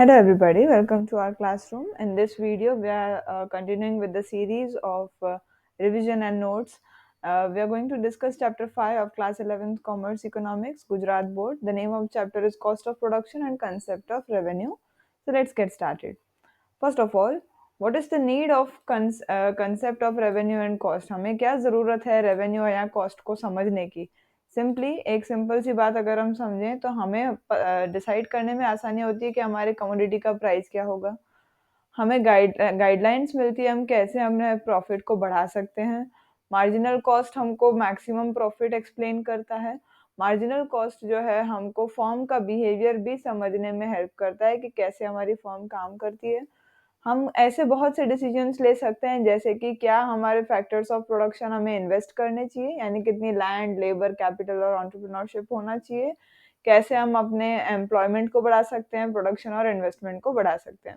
Hello everybody, welcome to our classroom. In this video, we are continuing with the series of revision and notes. We are going to discuss chapter 5 of class 11th Commerce Economics, Gujarat Board. The name of chapter is Cost of Production and Concept of Revenue. So let's get started. First of all, what is the need of concept of revenue and cost? हमें क्या ज़रूरत है revenue या cost को समझने की? Simply एक simple सी बात अगर हम समझें तो हमें डिसाइड करने में आसानी होती है कि हमारे कमोडिटी का प्राइस क्या होगा। हमें गाइडलाइंस मिलती है हम कैसे हमने प्रॉफिट को बढ़ा सकते हैं। मार्जिनल कॉस्ट हमको मैक्सिमम प्रॉफिट एक्सप्लेन करता है। मार्जिनल कॉस्ट जो है हमको फर्म का बिहेवियर भी समझने में हेल्प करता है कि कैसे हमारी फर्म काम करती है। हम ऐसे बहुत से डिसीजंस ले सकते हैं जैसे कि क्या हमारे फैक्टर्स ऑफ प्रोडक्शन हमें इन्वेस्ट करने चाहिए, यानी कितनी लैंड, लेबर, कैपिटल और एंटरप्रेन्योरशिप होना चाहिए। कैसे हम अपने एम्प्लॉयमेंट को बढ़ा सकते हैं, प्रोडक्शन और इन्वेस्टमेंट को बढ़ा सकते हैं।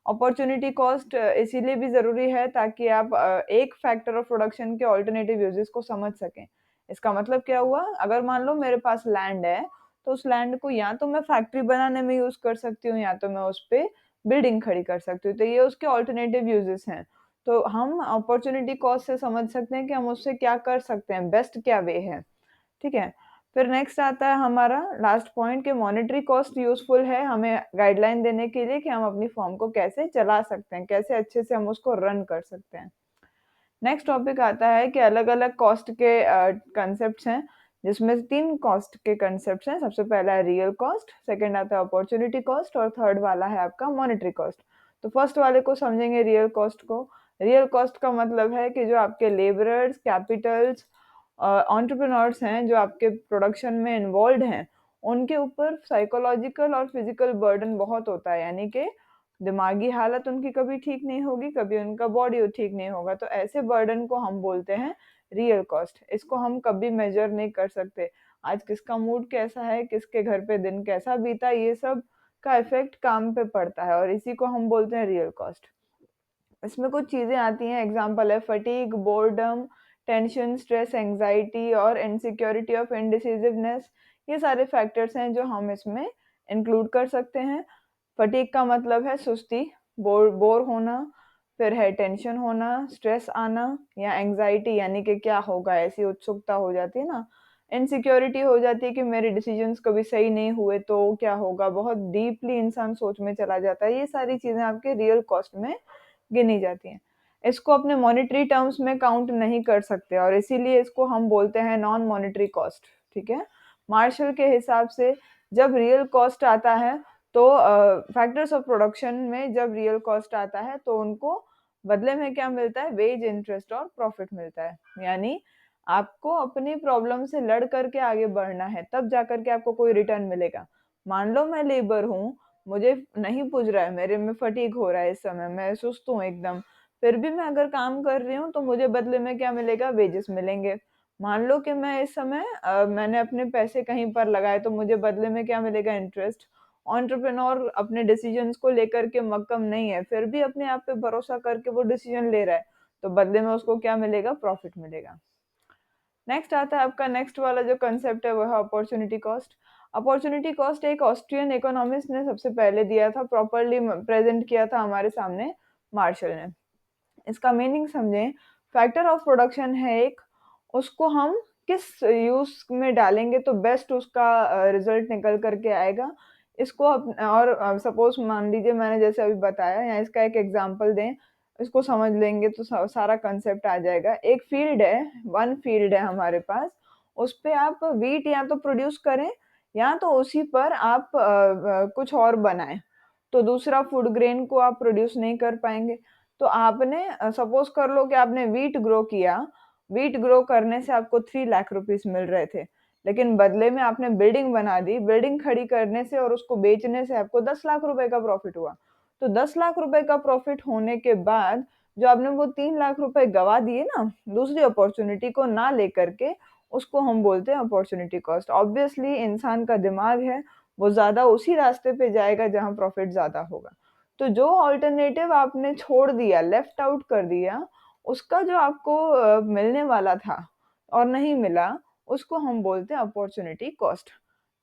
अपॉर्चुनिटी कॉस्ट इसीलिए भी ज़रूरी है ताकि आप एक फैक्टर ऑफ प्रोडक्शन के ऑल्टरनेटिव यूजेस को समझ सकें। इसका मतलब क्या हुआ, अगर मान लो मेरे पास लैंड है तो उस लैंड को या तो मैं फैक्ट्री बनाने में यूज़ कर सकती हूँ या तो मैं उस पे बिल्डिंग खड़ी कर सकती हूँ, तो ये उसके ऑल्टरनेटिव यूजेस हैं। तो हम अपॉर्चुनिटी कॉस्ट से समझ सकते हैं कि हम उससे क्या कर सकते हैं, बेस्ट क्या वे है। ठीक है। फिर नेक्स्ट आता है हमारा लास्ट पॉइंट कि मॉनेटरी कॉस्ट यूज़फुल है हमें गाइडलाइन देने के लिए कि हम अपनी फर्म को कैसे चला सकते हैं, कैसे अच्छे से हम उसको रन कर सकते हैं। नेक्स्ट टॉपिक आता है कि अलग-अलग कॉस्ट के कंसेप्ट्स हैं, जिसमें 3 कॉस्ट के कंसेप्ट्स हैं। सबसे पहला है रियल कॉस्ट, सेकंड आता है अपॉर्चुनिटी कॉस्ट और थर्ड वाला है आपका मॉनेटरी कॉस्ट। तो फर्स्ट वाले को समझेंगे, रियल कॉस्ट को। रियल कॉस्ट का मतलब है कि जो आपके लेबरर्स, कैपिटल्स, एंटरप्रेन्योर्स हैं, जो आपके प्रोडक्शन में इन्वॉल्व्ड हैं, उनके ऊपर साइकोलॉजिकल और फिजिकल बर्डन बहुत होता है, यानी कि दिमागी हालत उनकी कभी ठीक नहीं होगी, कभी उनका बॉडी ठीक नहीं होगा। तो ऐसे बर्डन को हम बोलते हैं रियल कॉस्ट। इसको हम कभी मेजर नहीं कर सकते। आज किसका मूड कैसा है, किसके घर पे दिन कैसा बीता, ये सब का इफेक्ट काम पे पड़ता है और इसी को हम बोलते हैं रियल कॉस्ट। इसमें कुछ चीज़ें आती हैं, एग्जांपल है fatigue, boredom, tension, stress, anxiety और इनसिक्योरिटी ऑफ इंडिसिसिवनेस। ये सारे फैक्टर्स हैं जो हम इसमें इंक्लूड कर सकते हैं। फटीग का मतलब है सुस्ती, बोर बोर होना, फिर है टेंशन होना, स्ट्रेस आना या एंग्जाइटी यानी कि क्या होगा, ऐसी उत्सुकता हो जाती है ना। इनसिक्योरिटी हो जाती है कि मेरे डिसीजंस कभी सही नहीं हुए तो क्या होगा, बहुत डीपली इंसान सोच में चला जाता है। ये सारी चीज़ें आपके रियल कॉस्ट में गिनी जाती हैं। इसको अपने मॉनेटरी टर्म्स में काउंट नहीं कर सकते और इसीलिए इसको हम बोलते हैं नॉन मॉनेटरी कॉस्ट। ठीक है। मार्शल के हिसाब से जब रियल कॉस्ट आता है तो फैक्टर्स ऑफ प्रोडक्शन में जब रियल कॉस्ट आता है तो उनको बदले में क्या मिलता है, वेज, इंटरेस्ट और प्रॉफिट मिलता है। यानी आपको अपनी प्रॉब्लम से लड़ करके आगे बढ़ना है, तब जाकर के आपको कोई रिटर्न मिलेगा। मान लो मैं लेबर हूँ, मुझे नहीं पुज रहा है, मेरे में फटीग हो रहा है, इस समय मैं सुस्त हूँ एकदम, फिर भी मैं अगर काम कर रही हूँ तो मुझे बदले में क्या मिलेगा, वेजेस मिलेंगे। मान लो कि मैं इस समय मैंने अपने पैसे कहीं पर लगाए तो मुझे बदले में क्या मिलेगा, इंटरेस्ट। एंटरप्रेन्योर अपने डिसीजंस को लेकर के मक्कम नहीं है, फिर भी अपने आप पे भरोसा करके वो डिसीजन ले रहा है, तो बदले में उसको क्या मिलेगा, प्रॉफिट मिलेगा। नेक्स्ट आता है आपका नेक्स्ट वाला जो कंसेप्ट है वो है अपॉर्चुनिटी कॉस्ट। अपॉर्चुनिटी कॉस्ट एक ऑस्ट्रियन इकोनॉमिस्ट ने सबसे पहले दिया था, प्रॉपरली प्रेजेंट किया था हमारे सामने मार्शल ने। इसका मीनिंग समझें, फैक्टर ऑफ प्रोडक्शन है एक, उसको हम किस यूज में डालेंगे तो बेस्ट उसका रिजल्ट निकल करके आएगा। इसको और सपोज मान लीजिए मैंने जैसे अभी बताया, या इसका एक एग्जांपल दें, इसको समझ लेंगे तो सारा कंसेप्ट आ जाएगा। एक फील्ड है, वन फील्ड है हमारे पास, उस पे आप व्हीट या तो प्रोड्यूस करें या तो उसी पर आप कुछ और बनाएं, तो दूसरा फूड ग्रेन को आप प्रोड्यूस नहीं कर पाएंगे। तो आपने सपोज कर लो कि आपने व्हीट ग्रो किया, व्हीट ग्रो करने से आपको 3 लाख रुपीस मिल रहे थे, लेकिन बदले में आपने बिल्डिंग बना दी, बिल्डिंग खड़ी करने से और उसको बेचने से आपको 10 लाख रुपए का प्रॉफिट हुआ। तो 10 लाख रुपए का प्रॉफिट होने के बाद जो आपने वो 3 लाख रुपए गवा दिए ना, दूसरी अपॉर्चुनिटी को ना लेकर के, उसको हम बोलते हैं अपॉर्चुनिटी कॉस्ट। ऑब्वियसली इंसान का दिमाग है, वो ज्यादा उसी रास्ते पे जाएगा जहां प्रॉफिट ज्यादा होगा। तो जो ऑल्टरनेटिव आपने छोड़ दिया, लेफ्ट आउट कर दिया, उसका जो आपको मिलने वाला था और नहीं मिला, उसको हम बोलते हैं अपॉर्चुनिटी कॉस्ट।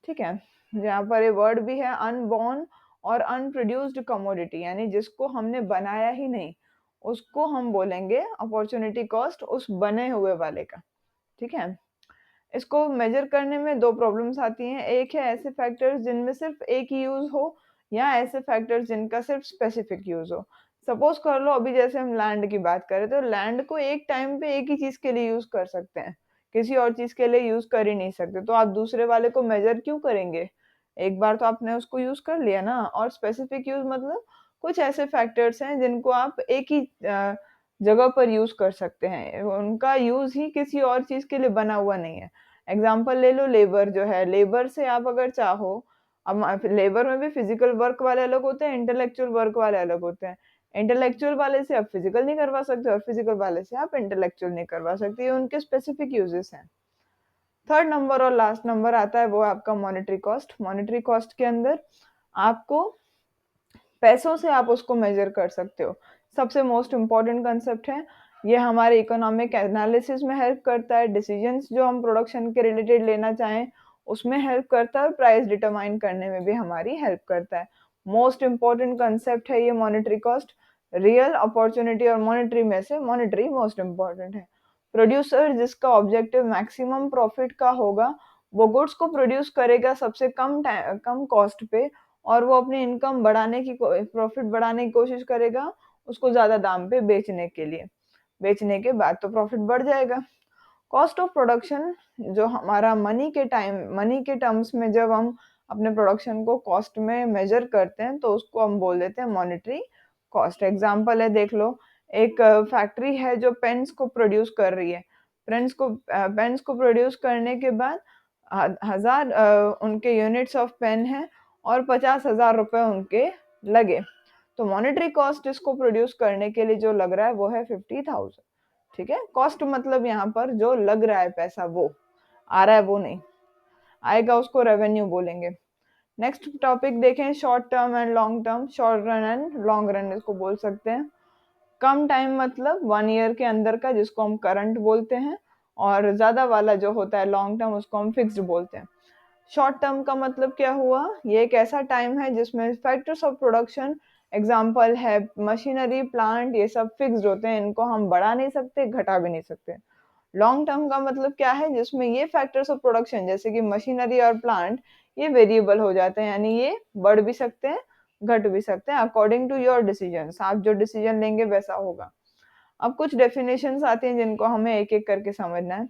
ठीक है। यहाँ पर ये वर्ड भी है अनबॉर्न और अनप्रोड्यूस्ड कमोडिटी यानी जिसको हमने बनाया ही नहीं, उसको हम बोलेंगे अपॉर्चुनिटी कॉस्ट, उस बने हुए वाले का। ठीक है, इसको मेजर करने में दो प्रॉब्लम्स आती हैं। एक है ऐसे फैक्टर्स जिनमें सिर्फ एक ही यूज हो, या ऐसे फैक्टर्स जिनका सिर्फ स्पेसिफिक यूज हो। सपोज कर लो अभी जैसे हम लैंड की बात करें, तो लैंड को एक टाइम पे एक ही चीज के लिए यूज कर सकते हैं, किसी और चीज के लिए यूज कर ही नहीं सकते, तो आप दूसरे वाले को मेजर क्यों करेंगे? एक बार तो आपने उसको यूज कर लिया ना। और स्पेसिफिक यूज मतलब कुछ ऐसे फैक्टर्स हैं जिनको आप एक ही जगह पर यूज कर सकते हैं, उनका यूज ही किसी और चीज के लिए बना हुआ नहीं है। एग्जाम्पल ले लो, लेबर जो है, लेबर से आप अगर चाहो, अब लेबर में भी फिजिकल वर्क वाले अलग होते हैं, इंटेलेक्चुअल वर्क वाले अलग होते हैं। इंटेलेक्चुअल वाले से आप फिजिकल नहीं करवा सकते और फिजिकल वाले से आप इंटेलेक्चुअल नहीं करवा सकते, ये उनके स्पेसिफिक यूजेस हैं। थर्ड नंबर और लास्ट नंबर आता है वो है आपका मॉनेटरी कॉस्ट। मॉनेटरी कॉस्ट के अंदर आपको पैसों से आप उसको मेजर कर सकते हो। सबसे मोस्ट इम्पॉर्टेंट कंसेप्ट है ये, हमारे इकोनॉमिक एनालिसिस में हेल्प करता है, डिसीजंस जो हम प्रोडक्शन के रिलेटेड लेना चाहें उसमें हेल्प करता है, और प्राइस डिटरमाइन करने में भी हमारी हेल्प करता है। मोस्ट इम्पॉर्टेंट कंसेप्ट है ये मॉनेटरी कॉस्ट। रियल, अपॉर्चुनिटी और मॉनेटरी में से मॉनेटरी मोस्ट इम्पॉर्टेंट है। प्रोड्यूसर जिसका ऑब्जेक्टिव मैक्सिमम प्रॉफिट का होगा, वो गुड्स को प्रोड्यूस करेगा सबसे कम कॉस्ट पे, और वो अपनी इनकम बढ़ाने की, प्रॉफिट बढ़ाने की कोशिश करेगा उसको ज्यादा दाम पे बेचने के लिए। बेचने के बाद तो प्रॉफिट बढ़ जाएगा। कॉस्ट ऑफ प्रोडक्शन जो हमारा मनी के टर्म्स में जब हम अपने प्रोडक्शन को कॉस्ट में मेजर करते हैं तो उसको हम बोल देते हैं मॉनेटरी कॉस्ट। एग्जांपल है, देख लो, एक फैक्ट्री है जो पेन्स को प्रोड्यूस कर रही है। पेन्स को प्रोड्यूस करने के बाद हजार उनके यूनिट्स ऑफ पेन है और 50,000 रुपए उनके लगे, तो मॉनेटरी कॉस्ट इसको प्रोड्यूस करने के लिए जो लग रहा है वो है 50,000। ठीक है, कॉस्ट मतलब यहाँ पर जो लग रहा है पैसा, वो आ रहा है वो नहीं आएगा, उसको रेवेन्यू बोलेंगे। नेक्स्ट टॉपिक देखें, short term and long term. Short run and long run इसको बोल सकते हैं। कम टाइम मतलब 1 ईयर के अंदर का, जिसको हम करंट बोलते हैं, और ज्यादा वाला जो होता है लॉन्ग टर्म, उसको हम फिक्स्ड बोलते हैं। शॉर्ट टर्म का मतलब क्या हुआ, ये एक ऐसा टाइम है जिसमें फैक्टर्स ऑफ प्रोडक्शन, एग्जांपल है मशीनरी, प्लांट, ये सब फिक्स्ड होते हैं, इनको हम बढ़ा नहीं सकते, घटा भी नहीं सकते। लॉन्ग टर्म का मतलब क्या है, जिसमें ये फैक्टर्स ऑफ प्रोडक्शन जैसे कि मशीनरी और प्लांट, ये वेरिएबल हो जाते हैं, यानी ये बढ़ भी सकते हैं, घट भी सकते हैं, अकॉर्डिंग टू योर डिसीजन। आप जो डिसीजन लेंगे वैसा होगा। अब कुछ डेफिनेशंस आती हैं जिनको हमें एक एक करके समझना है।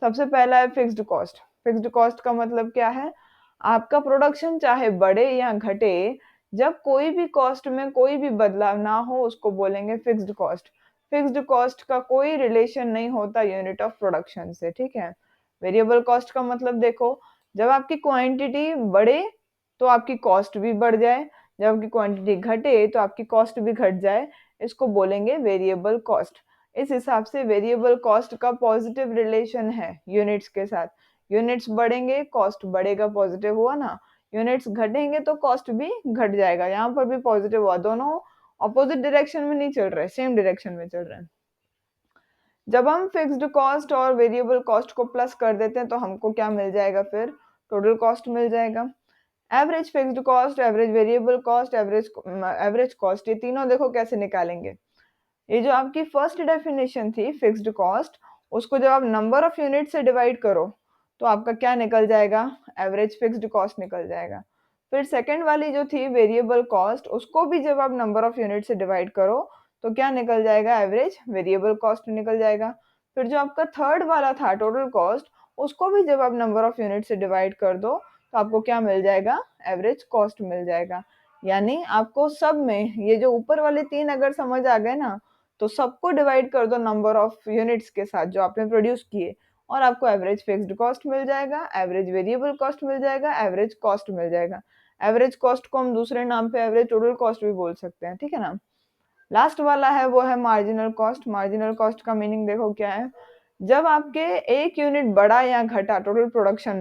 सबसे पहला है फिक्स्ड कॉस्ट। फिक्स्ड कॉस्ट का मतलब क्या है, आपका प्रोडक्शन चाहे बढ़े या घटे, जब कोई भी कॉस्ट में कोई भी बदलाव ना हो उसको बोलेंगे फिक्स्ड कॉस्ट। फिक्स्ड कॉस्ट का कोई रिलेशन नहीं होता यूनिट ऑफ प्रोडक्शन से। ठीक है, वेरिएबल कॉस्ट का मतलब देखो, जब आपकी क्वांटिटी बढ़े तो आपकी कॉस्ट भी बढ़ जाए, जब आपकी क्वांटिटी घटे तो आपकी कॉस्ट भी घट जाए, इसको बोलेंगे वेरिएबल कॉस्ट। इस हिसाब से वेरिएबल कॉस्ट का पॉजिटिव रिलेशन है यूनिट्स के साथ। यूनिट्स बढ़ेंगे कॉस्ट बढ़ेगा, पॉजिटिव हुआ ना। यूनिट्स घटेंगे तो कॉस्ट भी घट जाएगा, यहाँ पर भी पॉजिटिव हुआ। दोनों ऑपोजिट डायरेक्शन में नहीं चल रहे, सेम डायरेक्शन में चल रहे हैं। जब हम फिक्स्ड कॉस्ट और वेरिएबल कॉस्ट को प्लस कर देते हैं तो हमको क्या मिल जाएगा, फिर टोटल कॉस्ट मिल जाएगा। Average fixed cost, average variable cost, average cost, ये तीनों देखो कैसे निकालेंगे। ये जो आपकी फर्स्ट डेफिनेशन थी फिक्स्ड कॉस्ट, उसको जब आप नंबर ऑफ यूनिट से डिवाइड करो तो आपका क्या निकल जाएगा, एवरेज फिक्स्ड कॉस्ट निकल जाएगा। फिर सेकंड वाली जो थी वेरिएबल कॉस्ट, उसको भी जब आप नंबर ऑफ यूनिट से डिवाइड करो तो क्या निकल जाएगा, एवरेज वेरिएबल कॉस्ट निकल जाएगा। फिर जो आपका थर्ड वाला था टोटल कॉस्ट, उसको भी जब आप नंबर ऑफ यूनिट से डिवाइड कर दो तो आपको क्या मिल जाएगा, एवरेज कॉस्ट मिल जाएगा। यानी आपको सब में ये जो ऊपर वाले तीन अगर समझ आ गए ना, तो सबको डिवाइड कर दो नंबर ऑफ यूनिट्स के साथ जो आपने प्रोड्यूस किए, और आपको एवरेज फिक्स्ड कॉस्ट मिल जाएगा, एवरेज वेरिएबल कॉस्ट मिल जाएगा, एवरेज कॉस्ट मिल जाएगा। एवरेज कॉस्ट को हम दूसरे नाम पे एवरेज टोटल कॉस्ट भी बोल सकते हैं। ठीक है ना। लास्ट वाला है वो है मार्जिनल कॉस्ट। मार्जिनल कॉस्ट का मीनिंग देखो क्या है, जब आपके एक यूनिट बढ़ा या घटा टोटल प्रोडक्शन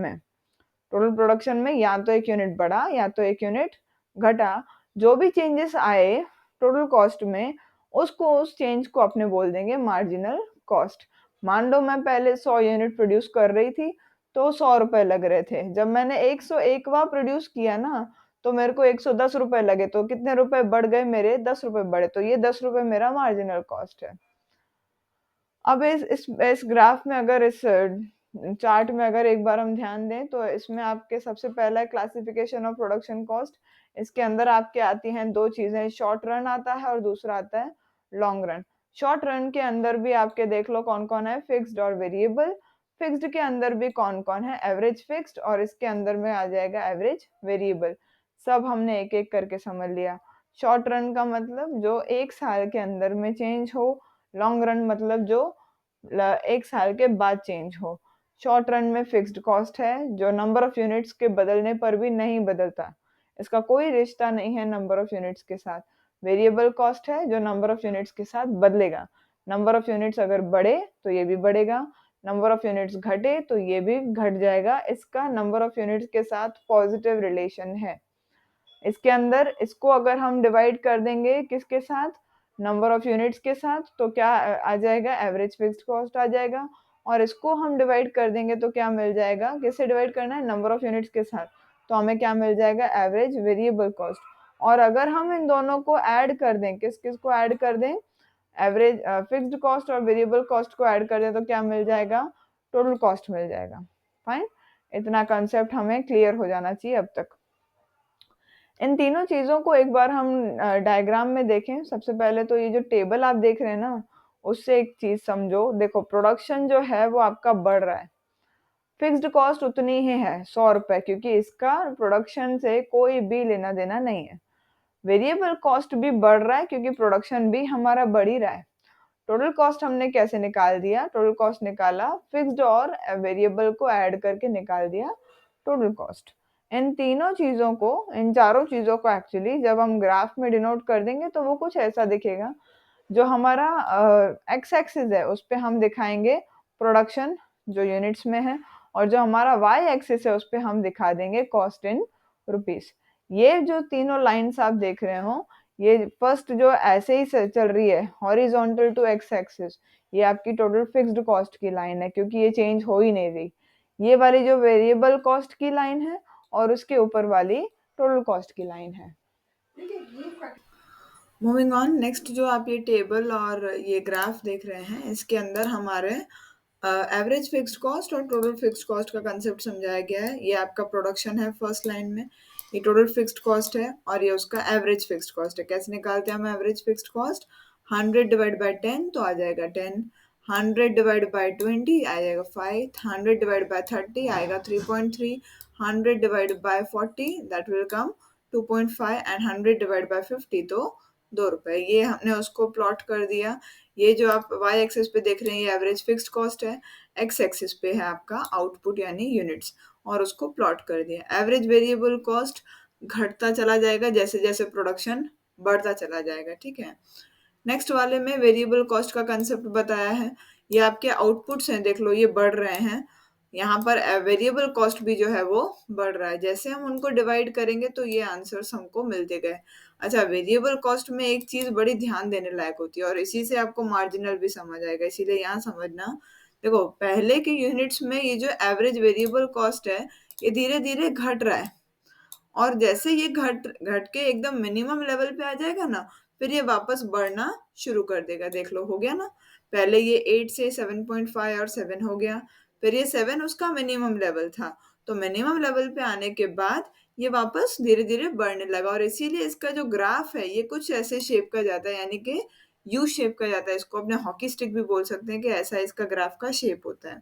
में या तो एक यूनिट बढ़ा या तो एक यूनिट घटा, जो भी चेंजेस आए टोटल कॉस्ट में, उसको उस चेंज को अपने बोल देंगे मार्जिनल कॉस्ट। मान लो मैं पहले 100 यूनिट प्रोड्यूस कर रही थी तो 100 रुपए लग रहे थे, जब मैंने 101वां प्रोड्यूस किया ना तो मेरे को 110 रुपए लगे, तो कितने रुपए बढ़ गए मेरे? 10 रुपए बढ़े, तो ये 10 रुपए मेरा मार्जिनल कॉस्ट है। अब इस ग्राफ में, अगर इस चार्ट में अगर एक बार हम ध्यान दें, तो इसमें आपके सबसे पहला है क्लासिफिकेशन ऑफ प्रोडक्शन कॉस्ट। इसके अंदर आपके आती हैं दो चीजें, शॉर्ट रन आता है और दूसरा आता है लॉन्ग रन। शॉर्ट रन के अंदर भी आपके देख लो कौन कौन है, फिक्स्ड और वेरिएबल। फिक्स्ड के अंदर भी कौन कौन है, एवरेज फिक्स्ड, और इसके अंदर में आ जाएगा एवरेज वेरिएबल। सब हमने एक एक करके समझ लिया। शॉर्ट रन का मतलब जो एक साल के अंदर में चेंज हो, लॉन्ग रन मतलब जो एक साल के बाद चेंज हो। शॉर्ट रन में फिक्स्ड कॉस्ट है जो नंबर ऑफ यूनिट्स के बदलने पर भी नहीं बदलता, इसका कोई रिश्ता नहीं है नंबर ऑफ यूनिट्स के साथ। वेरिएबल कॉस्ट है जो नंबर ऑफ यूनिट्स के साथ बदलेगा, नंबर ऑफ यूनिट्स अगर बढ़े तो ये भी बढ़ेगा, नंबर ऑफ यूनिट्स घटे तो ये भी घट जाएगा, इसका नंबर ऑफ यूनिट्स के साथ पॉजिटिव रिलेशन है। इसके अंदर इसको अगर हम डिवाइड कर देंगे किसके साथ, नंबर ऑफ यूनिट्स के साथ, तो क्या आ जाएगा, एवरेज फिक्स्ड कॉस्ट आ जाएगा। और इसको हम डिवाइड कर देंगे तो क्या मिल जाएगा, किससे डिवाइड करना है, नंबर ऑफ यूनिट्स के साथ, तो हमें क्या मिल जाएगा, एवरेज वेरिएबल कॉस्ट। और अगर हम इन दोनों को ऐड कर दें, किस किस को ऐड कर दें, एवरेज फिक्स्ड कॉस्ट और वेरिएबल कॉस्ट को ऐड कर दें, तो क्या मिल जाएगा, टोटल कॉस्ट मिल जाएगा। फाइन, इतना कंसेप्ट हमें क्लियर हो जाना चाहिए अब तक। इन तीनों चीजों को एक बार हम डायग्राम में देखें। सबसे पहले तो ये जो टेबल आप देख रहे हैं ना, उससे एक चीज समझो। देखो, प्रोडक्शन जो है वो आपका बढ़ रहा है, फिक्स्ड कॉस्ट उतनी ही है 100 रुपए, क्योंकि इसका प्रोडक्शन से कोई भी लेना देना नहीं है। वेरिएबल कॉस्ट भी बढ़ रहा है क्योंकि प्रोडक्शन भी हमारा बढ़ ही रहा है। टोटल कॉस्ट हमने कैसे निकाल दिया, टोटल कॉस्ट निकाला फिक्स्ड और वेरिएबल को ऐड करके निकाल दिया टोटल कॉस्ट। इन तीनों चीजों को, इन चारों चीजों को एक्चुअली जब हम ग्राफ में डिनोट कर देंगे तो वो कुछ ऐसा दिखेगा। जो हमारा एक्स एक्सिस है उस पे हम दिखाएंगे प्रोडक्शन जो यूनिट्स में है, और जो हमारा वाई एक्सिस है उस पे हम दिखा देंगे कॉस्ट इन रुपीस। ये जो तीनों लाइंस आप देख रहे हो, ये फर्स्ट जो ऐसे ही चल रही है हॉरिजॉन्टल टू एक्स एक्सिस, ये आपकी टोटल फिक्स्ड कॉस्ट की लाइन है क्योंकि ये चेंज हो ही नहीं रही। ये वाली जो वेरिएबल कॉस्ट की लाइन है और उसके ऊपर वाली टोटल कॉस्ट की लाइन है। मूविंग ऑन, नेक्स्ट जो आप ये टेबल और ये ग्राफ देख रहे हैं, इसके अंदर हमारे एवरेज फिक्स्ड कॉस्ट और टोटल फिक्स्ड कॉस्ट का कंसेप्ट समझाया गया है। ये आपका प्रोडक्शन है फर्स्ट लाइन में, ये टोटल फिक्स्ड कॉस्ट है और ये उसका एवरेज फिक्स्ड कॉस्ट है। कैसे निकालते हैं हम average fixed cost, 100 divide by 10 तो आ जाएगा 10, 100 डिवाइड बाय 20 आ जाएगा 5, 100 डिवाइड बाय 30 आएगा 3.3, 100 divide by 40 that will come 2.5 and 100 divide by 50 तो 2 रुपए। ये हमने उसको प्लॉट कर दिया। ये जो आप वाई एक्सिस पे देख रहे हैं ये एवरेज फिक्स्ड कॉस्ट है, एक्स एक्सिस पे है आपका आउटपुट यानी यूनिट्स, और उसको प्लॉट कर दिया। एवरेज वेरिएबल कॉस्ट घटता चला जाएगा जैसे जैसे प्रोडक्शन बढ़ता चला जाएगा, ठीक है। नेक्स्ट वाले में वेरिएबल कॉस्ट का कंसेप्ट बताया है। ये आपके आउटपुट्स हैं, देख लो ये बढ़ रहे हैं, यहाँ पर वेरिएबल कॉस्ट भी जो है वो बढ़ रहा है। जैसे हम उनको डिवाइड करेंगे तो ये आंसर्स हमको मिलते गए। अच्छा, वेरिएबल कॉस्ट में एक चीज बड़ी ध्यान देने लायक होती है और इसी से आपको मार्जिनल भी समझ आएगा, इसीलिए यहाँ समझना। देखो, पहले के यूनिट्स में ये जो एवरेज वेरिएबल कॉस्ट है ये धीरे धीरे घट रहा है, और जैसे ये घट घट के एकदम मिनिमम लेवल पे आ जाएगा ना, फिर ये वापस बढ़ना शुरू कर देगा। देख लो, हो गया ना, पहले ये 8 से 7.5 और 7 हो गया, फिर ये 7 उसका मिनिमम लेवल था, तो मिनिमम लेवल पे आने के बाद ये वापस धीरे धीरे बढ़ने लगा, और इसीलिए इसका जो ग्राफ है ये कुछ ऐसे शेप का जाता है, यानी कि यू शेप का जाता है। इसको अपने हॉकी स्टिक भी बोल सकते हैं कि ऐसा इसका ग्राफ का शेप होता है।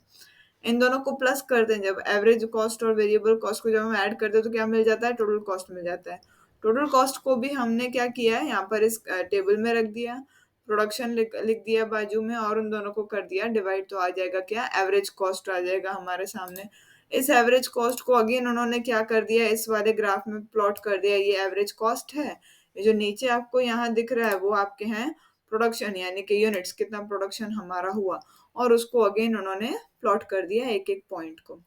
इन दोनों को प्लस करते हैं, जब एवरेज कॉस्ट और वेरिएबल कॉस्ट को जब हम ऐड करते हैं तो क्या मिल जाता है, टोटल कॉस्ट मिल जाता है। टोटल कॉस्ट को भी हमने क्या किया है, यहाँ पर इस टेबल में रख दिया, प्रोडक्शन लिख दिया बाजू में, और उन दोनों को कर दिया डिवाइड, तो आ जाएगा क्या, एवरेज कॉस्ट आ जाएगा हमारे सामने। इस एवरेज कॉस्ट को अगेन उन्होंने क्या कर दिया, इस वाले ग्राफ में प्लॉट कर दिया। ये एवरेज कॉस्ट है, ये जो नीचे आपको यहाँ दिख रहा है वो आपके हैं प्रोडक्शन, यानी कि यूनिट्स, कितना प्रोडक्शन हमारा हुआ, और उसको अगेन उन्होंने प्लॉट कर दिया एक एक पॉइंट को।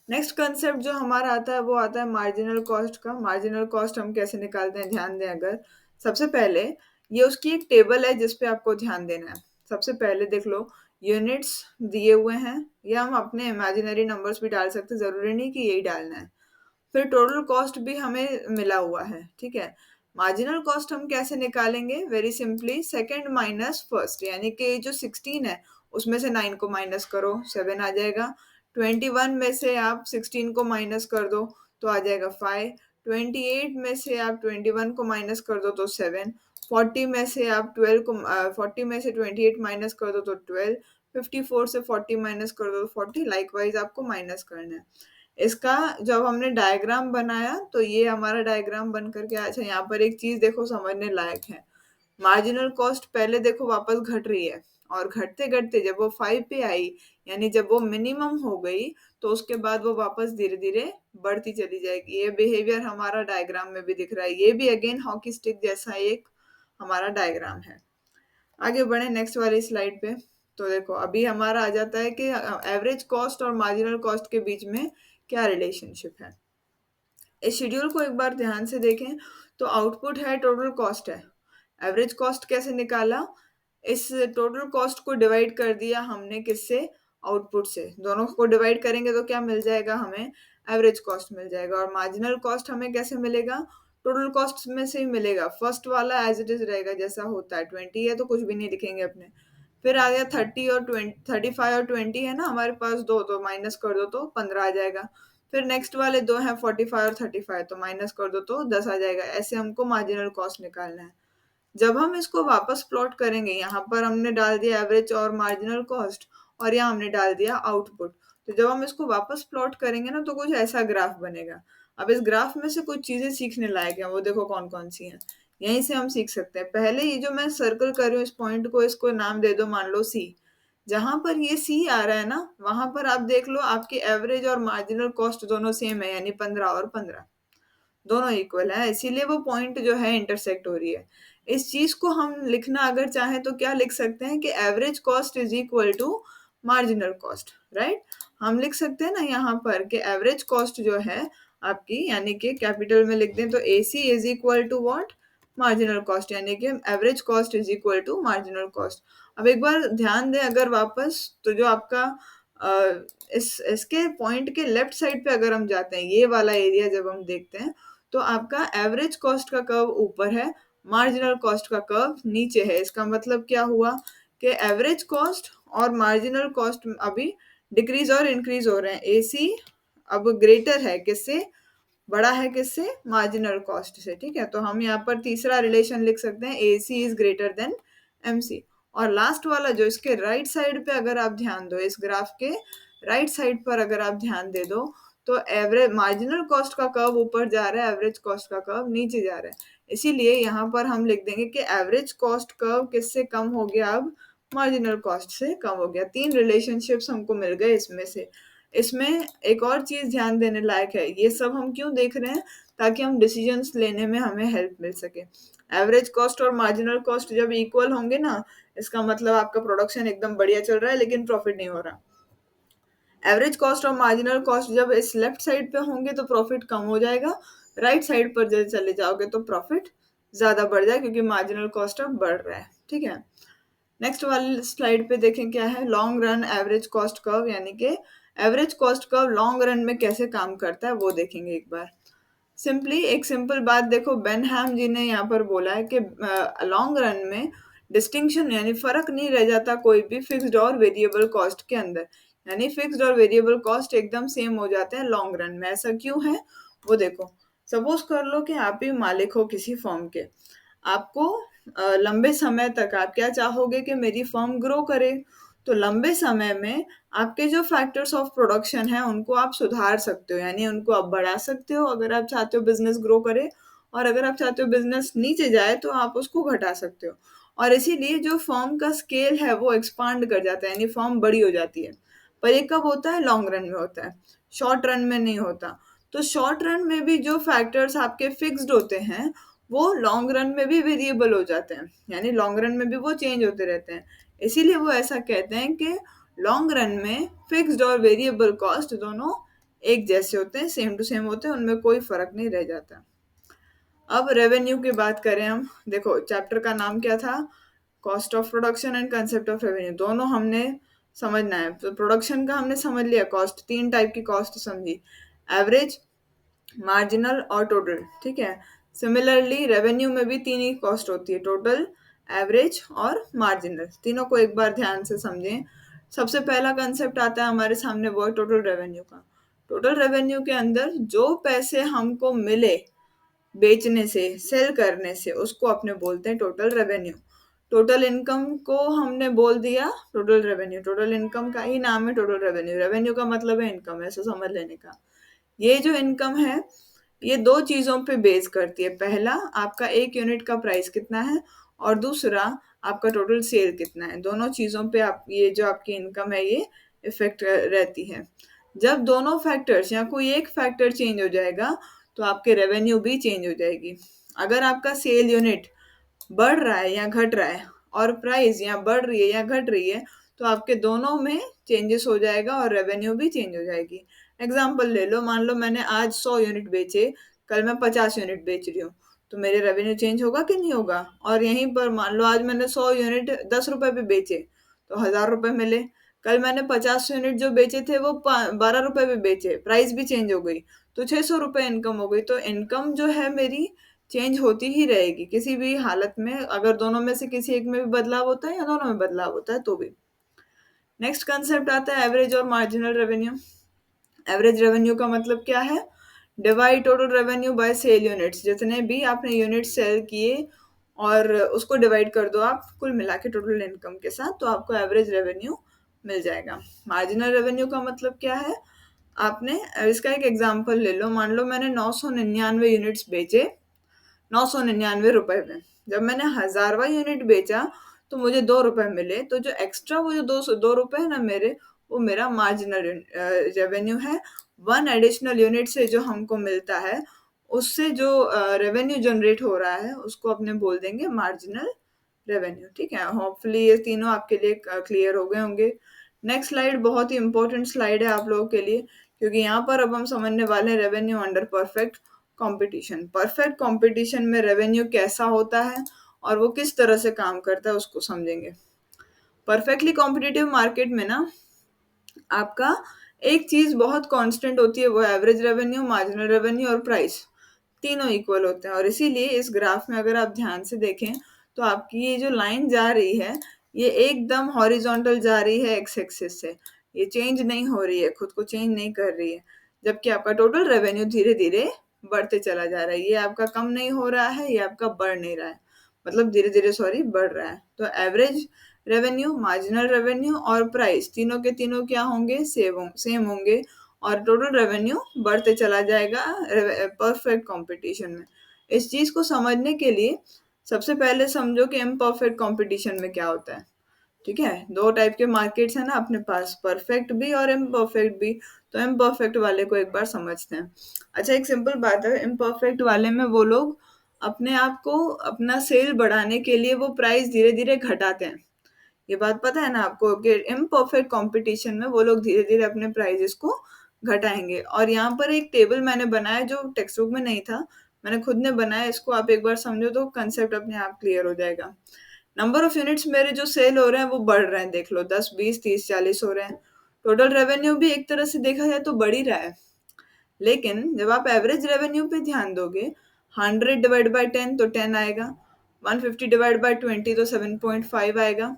नेक्स्ट कंसेप्ट जो हमारा आता है वो आता है मार्जिनल कॉस्ट का। मार्जिनल कॉस्ट हम कैसे निकालते हैं, ध्यान दें अगर। सबसे पहले ये उसकी एक टेबल है जिस पे आपको ध्यान देना है। सबसे पहले देख लो, यूनिट्स दिए हुए हैं, या हम अपने इमेजिनरी नंबर्स भी डाल सकते हैं, जरूरी नहीं कि यही डालना है। फिर टोटल कॉस्ट भी हमें मिला हुआ है, ठीक है। मार्जिनल कॉस्ट हम कैसे निकालेंगे? Very simply, second minus first, यानी कि जो 16 है उसमें से 9 को माइनस करो, 7 आ जाएगा। 21 में से आप 16 को माइनस कर दो तो आ जाएगा 5। 28 में से आप 21 को माइनस कर दो तो 7। 40 में से आप 12 को 40 में से 28 माइनस कर दो तो 12। 54 से 40 माइनस कर दो तो 40। लाइकवाइज आपको माइनस करना है इसका। जब हमने डायग्राम बनाया तो ये हमारा डायग्राम बन करके आया। अच्छा, यहाँ पर एक चीज देखो समझने लायक है। मार्जिनल कॉस्ट पहले देखो वापस घट रही है, और घटते घटते जब वो 5 पे आई, यानी जब वो मिनिमम हो गई, तो उसके बाद वो वापस धीरे धीरे बढ़ती चली जाएगी। ये बिहेवियर हमारा डायग्राम में भी दिख रहा है। ये भी अगेन हॉकी स्टिक जैसा एक हमारा डायग्राम है। आगे बढ़े नेक्स्ट वाली स्लाइड पे। तो देखो अभी हमारा आ जाता है कि एवरेज कॉस्ट और मार्जिनल कॉस्ट के बीच में क्या रिलेशनशिप है। इस शेड्यूल को एक बार ध्यान से देखें तो आउटपुट है, टोटल कॉस्ट है। एवरेज कॉस्ट कैसे निकाला? इस टोटल कॉस्ट को डिवाइड कर दिया हमने किससे? आउटपुट से। दोनों को डिवाइड करेंगे तो क्या मिल जाएगा हमें? एवरेज कॉस्ट मिल जाएगा। और मार्जिनल कॉस्ट हमें कैसे मिलेगा? टोटल कॉस्ट में से ही मिलेगा। फर्स्ट वाला एज इट इज रहेगा जैसा होता है, 20 है तो कुछ भी नहीं लिखेंगे अपने। फिर आ गया 30 और 20, 35 और 20 है ना हमारे पास दो, तो माइनस कर दो तो 15 आ जाएगा। फिर नेक्स्ट वाले दो हैं 45 और 35, तो माइनस कर दो तो 10 आ जाएगा। ऐसे हमको मार्जिनल कॉस्ट निकालना है। जब हम इसको वापस प्लॉट करेंगे, यहाँ पर हमने डाल दिया एवरेज और मार्जिनल कॉस्ट, और यहाँ हमने डाल दिया आउटपुट। तो जब हम इसको वापस प्लॉट करेंगे ना तो कुछ ऐसा ग्राफ बनेगा। अब इस ग्राफ में से कुछ चीजें सीखने लायक है, वो देखो कौन कौन सी हैं। यहीं से हम सीख सकते हैं। पहले ये जो मैं सर्कल कर रही हूँ इस पॉइंट को, इसको नाम दे दो, मान लो सी। जहां पर ये सी आ रहा है ना, वहां पर आप देख लो आपकी एवरेज और मार्जिनल कॉस्ट दोनों सेम है, यानी 15 और 15 दोनों इक्वल है, इसीलिए वो पॉइंट जो है इंटरसेक्ट हो रही है। इस चीज को हम लिखना अगर चाहें तो क्या लिख सकते हैं कि average cost is equal to marginal cost, right. हम लिख सकते हैं ना यहाँ पर कि एवरेज कॉस्ट जो है आपकी, यानी कि कैपिटल में लिख दें तो A C is equal to what? Marginal cost, यानी कि average cost is equal to marginal cost. अब एक बार ध्यान दें अगर वापस, तो जो आपका इस इसके पॉइंट के लेफ्ट साइड पे अगर हम जाते हैं, ये वाला एरिया जब हम देखते हैं, तो आपका एवरेज कॉस्ट का कर्व ऊपर है, मार्जिनल कॉस्ट का कर्व नीचे है। इसका मतलब क्या हुआ कि एवरेज कॉस्ट और मार्जिनल कॉस्ट अभी डिक्रीज और इंक्रीज हो रहे हैं। एसी अब ग्रेटर है किससे? बड़ा है किससे? मार्जिनल कॉस्ट से, ठीक है। तो हम यहाँ पर तीसरा रिलेशन लिख सकते हैं, A C is greater than M C. और लास्ट वाला जो इसके राइट साइड पे अगर आप ध्यान दो, इस ग्राफ के राइट साइड पर अगर आप ध्यान दे दो, तो एवरेज मार्जिनल कॉस्ट का कर्व ऊपर जा रहा है, एवरेज कॉस्ट का कर्व नीचे जा रहा है। इसीलिए यहाँ पर हम लिख देंगे कि एवरेज कॉस्ट कर्व किससे कम हो गया? अब मार्जिनल कॉस्ट से कम हो गया। तीन रिलेशनशिप्स हमको मिल गए इसमें से। इसमें एक और चीज ध्यान देने लायक है, ये सब हम क्यों देख रहे हैं? ताकि हम डिसीजंस लेने में हमें हेल्प मिल सके। एवरेज कॉस्ट और मार्जिनल कॉस्ट जब इक्वल होंगे ना, इसका मतलब आपका प्रोडक्शन एकदम बढ़िया चल रहा है लेकिन प्रॉफिट नहीं हो रहा। एवरेज कॉस्ट और मार्जिनल कॉस्ट जब इस लेफ्ट साइड पे होंगे तो प्रॉफिट कम हो जाएगा, राइट साइड पर जब चले जाओगे तो प्रॉफिट ज्यादा बढ़ जाए, क्योंकि मार्जिनल कॉस्ट अब बढ़ रहा है, ठीक है। नेक्स्ट वाली स्लाइड पे देखें क्या है, long run average cost curve, यानी कि average cost curve long run में कैसे काम करता है वो देखेंगे एक बार। सिंपली एक सिंपल बात देखो, बेनहैम जी ने यहाँ पर बोला है कि लॉन्ग रन में डिस्टिंक्शन यानी फर्क नहीं रह जाता कोई भी फिक्स्ड और वेरिएबल कॉस्ट के अंदर, यानी फिक्स्ड और वेरिएबल कॉस्ट एकदम सेम हो जाते हैं लॉन्ग रन में। ऐसा क्यों है वो देखो। सपोज कर लो कि आप ही मालिक हो किसी फर्म के। आपको लंबे समय तक आप क्या चाहोगे कि मेरी फर्म ग्रो करे, तो लंबे समय में आपके जो फैक्टर्स ऑफ प्रोडक्शन है उनको आप सुधार सकते हो, यानी उनको आप बढ़ा सकते हो अगर आप चाहते हो बिजनेस ग्रो करे, और अगर आप चाहते हो बिजनेस नीचे जाए तो आप उसको घटा सकते हो। और इसीलिए जो फर्म का स्केल है वो एक्सपांड कर जाता है, यानी फर्म बड़ी हो जाती है। पर ये कब होता है? लॉन्ग रन में होता है, शॉर्ट रन में नहीं होता। तो शॉर्ट रन में भी जो फैक्टर्स आपके फिक्स्ड होते हैं वो लॉन्ग रन में भी वेरिएबल हो जाते हैं, यानी लॉन्ग रन में भी वो चेंज होते रहते हैं। इसीलिए वो ऐसा कहते हैं कि लॉन्ग रन में फिक्स्ड और वेरिएबल कॉस्ट दोनों एक जैसे होते हैं, सेम टू सेम होते हैं, उनमें कोई फर्क नहीं रह जाता। अब रेवेन्यू की बात करें हम, देखो चैप्टर का नाम क्या था? Cost of production and concept of revenue, दोनों हमने समझना है। तो प्रोडक्शन का हमने समझ लिया, कॉस्ट तीन टाइप की कॉस्ट समझी, एवरेज, मार्जिनल और टोटल, ठीक है। सिमिलरली रेवेन्यू में भी तीन ही कॉस्ट होती है, टोटल, एवरेज और मार्जिनल। तीनों को एक बार ध्यान से समझें। सबसे पहला कंसेप्ट आता है हमारे सामने, वो है टोटल रेवेन्यू का। टोटल रेवेन्यू के अंदर जो पैसे हमको मिले बेचने से, सेल करने से, उसको अपने बोलते हैं टोटल रेवेन्यू। टोटल इनकम को हमने बोल दिया टोटल रेवेन्यू। टोटल इनकम का ही नाम है टोटल रेवेन्यू। रेवेन्यू का मतलब है इनकम, ऐसा समझ लेने का। ये जो इनकम है, ये दो चीजों पे बेस करती है। पहला, आपका एक यूनिट का प्राइस कितना है, और दूसरा, आपका टोटल सेल कितना है। दोनों चीजों पे आप, ये जो आपकी इनकम है, ये इफेक्ट रहती है। जब दोनों फैक्टर्स या कोई एक फैक्टर चेंज हो जाएगा, तो आपके रेवेन्यू भी चेंज हो जाएगी। अगर आपका सेल यूनिट बढ़ रहा है या घट रहा है, और प्राइस या बढ़ रही है या घट रही है, तो आपके दोनों में चेंजेस हो जाएगा और रेवेन्यू भी चेंज हो जाएगी। एग्जाम्पल ले लो, मान लो मैंने आज 100 यूनिट बेचे, कल मैं 50 यूनिट बेच रही हूँ, तो मेरे रेवेन्यू चेंज होगा कि नहीं होगा? और यहीं पर मान लो आज मैंने 100 यूनिट 10 रुपए पे बेचे, तो 1000 रुपए मिले। कल मैंने 50 यूनिट जो बेचे थे वो 12 रुपए पे बेचे, प्राइस भी चेंज हो गई, तो 600 रुपए इनकम हो गई। तो इनकम जो है मेरी चेंज होती ही रहेगी किसी भी हालत में, अगर दोनों में से किसी एक में भी बदलाव होता है या दोनों में बदलाव होता है तो भी। नेक्स्ट कंसेप्ट आता है एवरेज और मार्जिनल रेवेन्यू। एवरेज रेवेन्यू का मतलब क्या है? Divide total revenue by sale units. जितने भी आपने यूनिट सेल किए और उसको डिवाइड कर दो आप कुल मिला के टोटल इनकम के साथ, तो आपको एवरेज रेवेन्यू मिल जाएगा। मार्जिनल रेवेन्यू का मतलब क्या है? आपने, इसका एक एग्जांपल ले लो, मान लो मैंने 999 यूनिट्स बेचे 999 रुपए में। जब मैंने 1000वां यूनिट बेचा, तो मुझे 2 रुपए मिले। तो जो एक्स्ट्रा, वो जो 202 रुपए है ना मेरे, वो मेरा मार्जिनल रेवेन्यू है। वन एडिशनल यूनिट से जो हमको मिलता है, उससे जो रेवेन्यू जनरेट हो रहा है, उसको अपने बोल देंगे मार्जिनल रेवेन्यू। ठीक है, होपफुली ये तीनों आपके लिए क्लियर हो गए होंगे। नेक्स्ट स्लाइड बहुत ही इंपॉर्टेंट स्लाइड है आप लोगों के लिए, क्योंकि यहाँ पर अब हम समझने वाले हैं revenue under perfect competition. Perfect competition में रेवेन्यू कैसा होता है और वो किस तरह से काम करता है, उसको समझेंगे। परफेक्टली कॉम्पिटिटिव मार्केट में ना, आपका एक चीज बहुत कांस्टेंट होती है, वो एवरेज रेवेन्यू, मार्जिनल रेवेन्यू और प्राइस। तीनों इक्वल होते हैं, और इसीलिए इस ग्राफ में अगर आप ध्यान से देखें, तो आपकी ये जो लाइन जा रही है, ये एकदम हॉरिजॉन्टल जा रही है एक्स एक्सिस से। ये चेंज नहीं हो रही है, खुद को चेंज नहीं कर रही है। जबकि आपका टोटल रेवेन्यू धीरे धीरे बढ़ते चला जा रहा है। ये आपका कम नहीं हो रहा है, ये आपका बढ़ नहीं रहा है, मतलब धीरे धीरे, सॉरी, बढ़ रहा है। तो एवरेज रेवेन्यू, मार्जिनल रेवेन्यू और प्राइस, तीनों के तीनों क्या होंगे? सेम होंगे, और टोटल रेवेन्यू बढ़ते चला जाएगा परफेक्ट कंपटीशन में। इस चीज को समझने के लिए सबसे पहले समझो कि इम्परफेक्ट कंपटीशन में क्या होता है। ठीक है, दो टाइप के मार्केट्स हैं ना अपने पास, परफेक्ट भी और इम्परफेक्ट भी। तो इम्परफेक्ट वाले को एक बार समझते हैं। अच्छा, एक सिंपल बात है, इम्परफेक्ट वाले में वो लोग अपने आप को, अपना सेल बढ़ाने के लिए वो प्राइस धीरे धीरे घटाते हैं। ये बात पता है ना आपको, कि इम्परफेक्ट कंपटीशन में वो लोग धीरे धीरे अपने प्राइजेस को घटाएंगे। और यहाँ पर एक टेबल मैंने बनाया जो टेक्स्ट बुक में नहीं था, मैंने खुद ने बनाया। इसको आप एक बार समझो तो कंसेप्ट अपने आप क्लियर हो जाएगा। नंबर ऑफ यूनिट्स मेरे जो सेल हो रहे हैं वो बढ़ रहे हैं, देख लो, 10, 20, 30, 40 हो रहे हैं। टोटल रेवेन्यू भी एक तरह से देखा जाए तो बढ़ ही रहा है। लेकिन जब आप एवरेज रेवेन्यू पे ध्यान दोगे, 100 डिवाइड बाय 10 तो 10 आएगा, 150 डिवाइड बाय 20 तो 7.5 आएगा,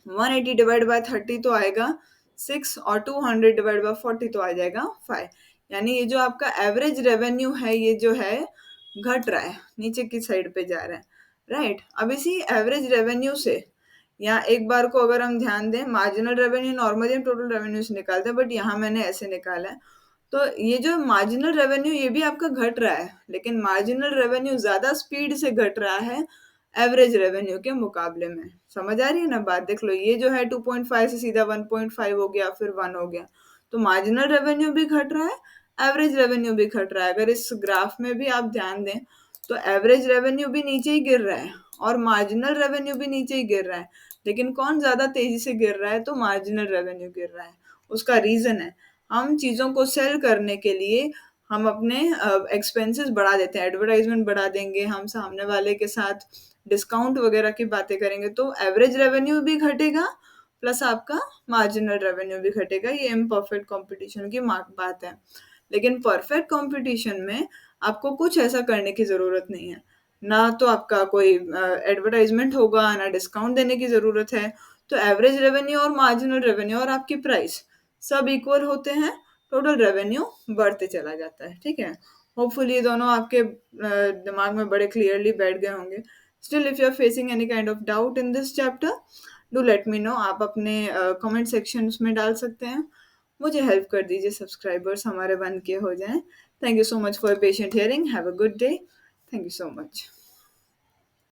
180 डिवाइड बाय 30 तो आएगा 6, और 200 डिवाइड बाय 40 तो आ जाएगा 5। यानी ये जो आपका एवरेज रेवेन्यू है, ये जो है घट रहा है, नीचे की साइड पे जा रहा है। राइट, अब इसी एवरेज रेवेन्यू से, यहाँ एक बार को अगर हम ध्यान दें, मार्जिनल रेवेन्यू नॉर्मली हम टोटल रेवेन्यू से निकालते हैं, बट यहाँ मैंने ऐसे निकाला है। तो ये जो मार्जिनल रेवेन्यू, ये भी आपका घट रहा है, लेकिन मार्जिनल रेवेन्यू ज्यादा स्पीड से घट रहा है एवरेज रेवेन्यू के मुकाबले में। समझ आ रही है ना बात? देख लो, ये जो है 2.5 से सीधा 1.5 हो गया, फिर 1 हो गया। तो मार्जिनल रेवेन्यू भी घट रहा है, एवरेज रेवेन्यू भी घट रहा है। अगर इस ग्राफ में भी आप ध्यान दें, तो एवरेज रेवेन्यू भी नीचे ही गिर रहा है और मार्जिनल रेवेन्यू भी नीचे ही गिर रहा है। लेकिन कौन ज्यादा तेजी से गिर रहा है? तो मार्जिनल रेवेन्यू गिर रहा है। उसका रीजन है, हम चीजों को सेल करने के लिए हम अपने एक्सपेंसेस बढ़ा देते हैं, एडवर्टाइजमेंट बढ़ा देंगे, हम सामने वाले के साथ डिस्काउंट वगैरह की बातें करेंगे, तो एवरेज रेवेन्यू भी घटेगा, प्लस आपका मार्जिनल रेवेन्यू भी घटेगा। ये इम्परफेक्ट कंपटीशन की बात है। लेकिन परफेक्ट कंपटीशन में आपको कुछ ऐसा करने की ज़रूरत नहीं है। ना तो आपका कोई एडवर्टाइजमेंट होगा, ना डिस्काउंट देने की ज़रूरत है। तो एवरेज रेवेन्यू और मार्जिनल रेवेन्यू और आपकी प्राइस सब इक्वल होते हैं, टोटल रेवेन्यू बढ़ते चला जाता है, ठीक है। होपफुली ये दोनों आपके दिमाग में बड़े क्लियरली बैठ गए होंगे। Still if you are facing any kind of doubt in this chapter, do let me know. आप अपने कमेंट सेक्शन में डाल सकते हैं। मुझे हेल्प कर दीजिए, सब्सक्राइबर्स हमारे 1K हो जाएं। Thank you so much for patient hearing. Have a good day. Thank you so much.